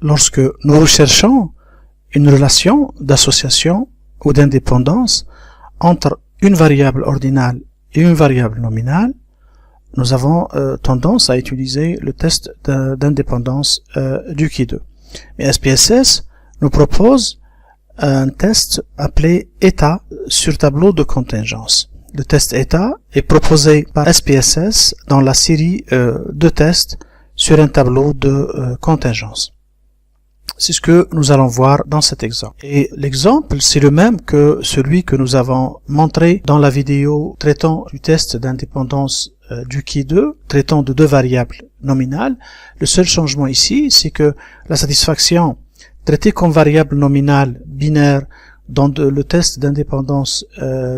lorsque nous recherchons une relation d'association ou d'indépendance entre une variable ordinale et une variable nominale, nous avons tendance à utiliser le test d'indépendance du qui 2. Mais SPSS nous propose un test appelé état sur tableau de contingence. Le test état est proposé par SPSS dans la série de tests sur un tableau de contingence. C'est ce que nous allons voir dans cet exemple. Et l'exemple, c'est le même que celui que nous avons montré dans la vidéo traitant du test d'indépendance du qui 2, traitant de deux variables nominales. Le seul changement ici, c'est que la satisfaction traitée comme variable nominale binaire dans le test d'indépendance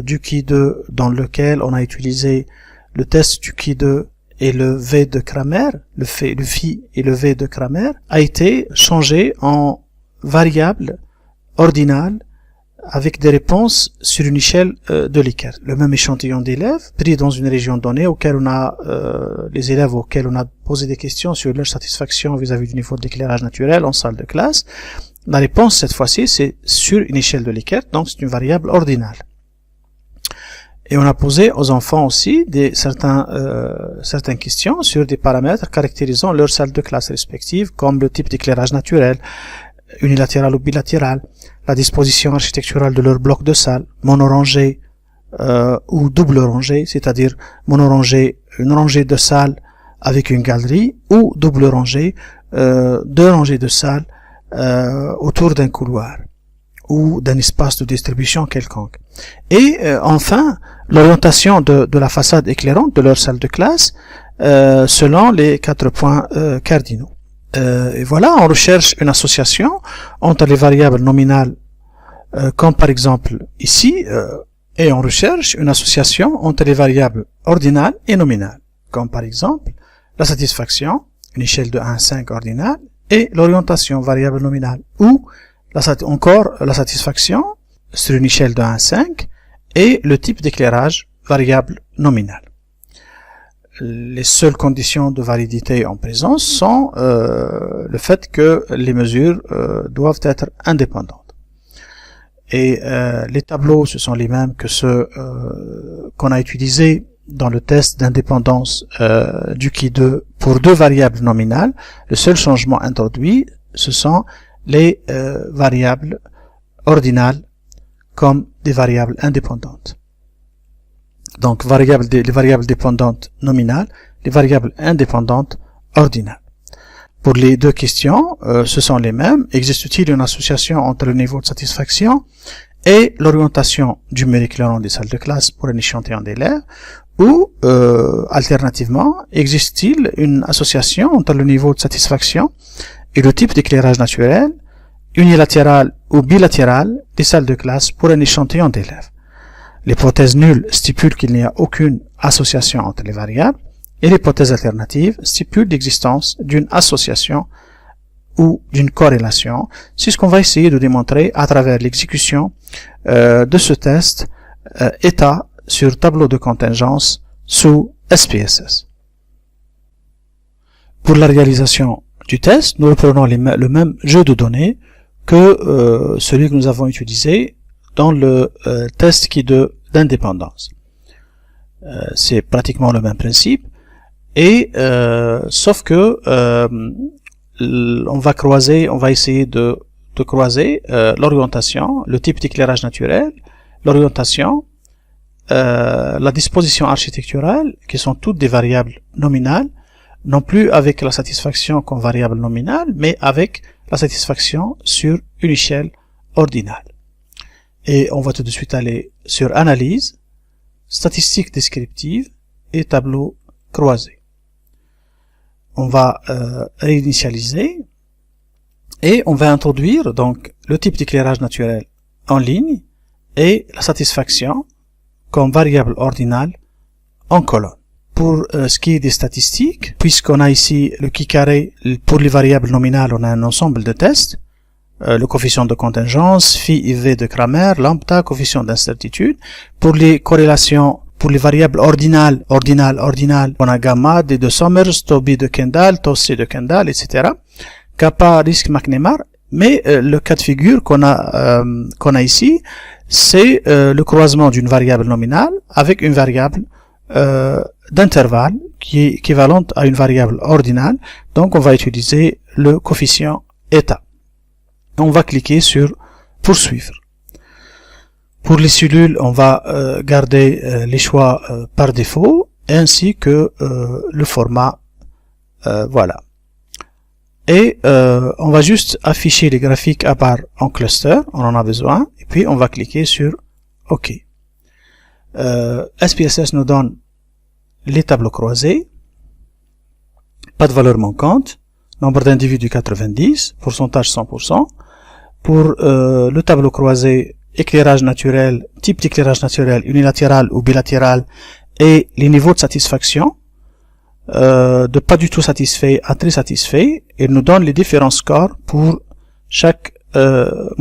du qui 2, dans lequel on a utilisé le test du qui 2 et le V de Cramer, le phi et le V de Cramer, a été changé en variable ordinale avec des réponses sur une échelle de Likert. Le même échantillon d'élèves pris dans une région donnée auquel on a les élèves auxquels on a posé des questions sur leur satisfaction vis-à-vis du niveau d'éclairage naturel en salle de classe. La réponse cette fois-ci c'est sur une échelle de Likert, donc c'est une variable ordinale. Et on a posé aux enfants aussi certaines questions sur des paramètres caractérisant leur salle de classe respective, comme le type d'éclairage naturel, unilatéral ou bilatéral, la disposition architecturale de leur bloc de salle, monorangé ou double rangée, c'est-à-dire monorangée, une rangée de salles avec une galerie, ou double rangée, deux rangées de salles autour d'un couloir ou d'un espace de distribution quelconque. Et enfin, l'orientation de la façade éclairante de leur salle de classe selon les 4 points cardinaux. Et voilà, on recherche une association entre les variables nominales, comme par exemple ici, et on recherche une association entre les variables ordinales et nominales, comme par exemple la satisfaction, une échelle de 1 à 5 ordinale, et l'orientation variable nominale, ou encore la satisfaction sur une échelle de 1 à 5 et le type d'éclairage variable nominale. Les seules conditions de validité en présence sont le fait que les mesures doivent être indépendantes. Et les tableaux, ce sont les mêmes que ceux qu'on a utilisés dans le test d'indépendance du qui 2 pour deux variables nominales. Le seul changement introduit, ce sont les variables ordinales comme des variables indépendantes. Donc les variables dépendantes nominales, les variables indépendantes ordinales. Pour les deux questions, ce sont les mêmes. Existe-t-il une association entre le niveau de satisfaction et l'orientation du mur éclairant des salles de classe pour un échantillon d'élèves, ou alternativement, existe-t-il une association entre le niveau de satisfaction et le type d'éclairage naturel, unilatéral ou bilatéral des salles de classe pour un échantillon d'élèves. L'hypothèse nulle stipule qu'il n'y a aucune association entre les variables, et l'hypothèse alternative stipule l'existence d'une association ou d'une corrélation. C'est ce qu'on va essayer de démontrer à travers l'exécution de ce test état sur tableau de contingence sous SPSS. Pour la réalisation du test, nous reprenons le même jeu de données que celui que nous avons utilisé dans le test qui d'indépendance. C'est pratiquement le même principe, et sauf que on va essayer de croiser l'orientation, le type d'éclairage naturel, l'orientation, la disposition architecturale, qui sont toutes des variables nominales, non plus avec la satisfaction comme variable nominale, mais avec la satisfaction sur une échelle ordinale. Et on va tout de suite aller sur analyse, statistiques descriptives et tableau croisé. On va réinitialiser et on va introduire donc le type d'éclairage naturel en ligne et la satisfaction comme variable ordinale en colonne. Pour ce qui est des statistiques, puisqu'on a ici le qui carré, pour les variables nominales, on a un ensemble de tests, le coefficient de contingence, phi et v de Cramer, lambda, coefficient d'incertitude. Pour les corrélations, pour les variables ordinales, on a gamma, d de Somers, tau b de Kendall, tau c de Kendall, etc. kappa risque McNemar, mais le cas de figure qu'on a ici, c'est le croisement d'une variable nominale avec une variable d'intervalle qui est équivalente à une variable ordinale. Donc on va utiliser le coefficient eta. On va cliquer sur poursuivre. Pour les cellules, on va garder les choix par défaut ainsi que le format. Voilà. Et on va juste afficher les graphiques à part en cluster, on en a besoin, et puis on va cliquer sur OK. SPSS nous donne les tableaux croisés, pas de valeur manquante, nombre d'individus 90, pourcentage 100%. Pour le tableau croisé, éclairage naturel, type d'éclairage naturel, unilatéral ou bilatéral, et les niveaux de satisfaction, de pas du tout satisfait à très satisfait, il nous donne les différents scores pour chaque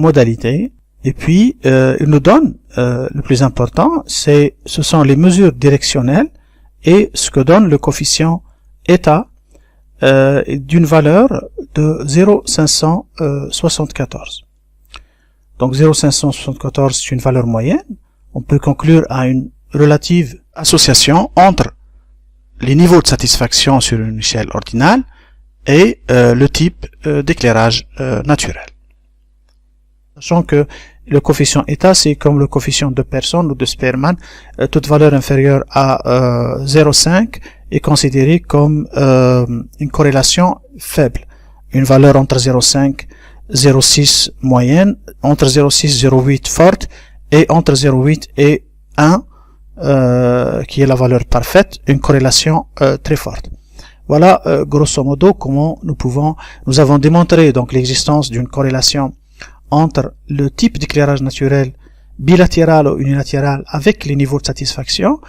modalité. Et puis il nous donne le plus important, ce sont les mesures directionnelles et ce que donne le coefficient eta d'une valeur de 0,574. Donc 0,574 c'est une valeur moyenne. On peut conclure à une relative association entre les niveaux de satisfaction sur une échelle ordinale et le type d'éclairage naturel. Sachant que le coefficient eta, c'est comme le coefficient de Pearson ou de Spearman, toute valeur inférieure à 0,5 est considérée comme une corrélation faible. Une valeur entre 0,5 et 0,6 moyenne, entre 0,6 et 0,8 forte, et entre 0,8 et 1, qui est la valeur parfaite, une corrélation très forte. Voilà grosso modo comment nous avons démontré donc l'existence d'une corrélation entre le type d'éclairage naturel bilatéral ou unilatéral avec les niveaux de satisfaction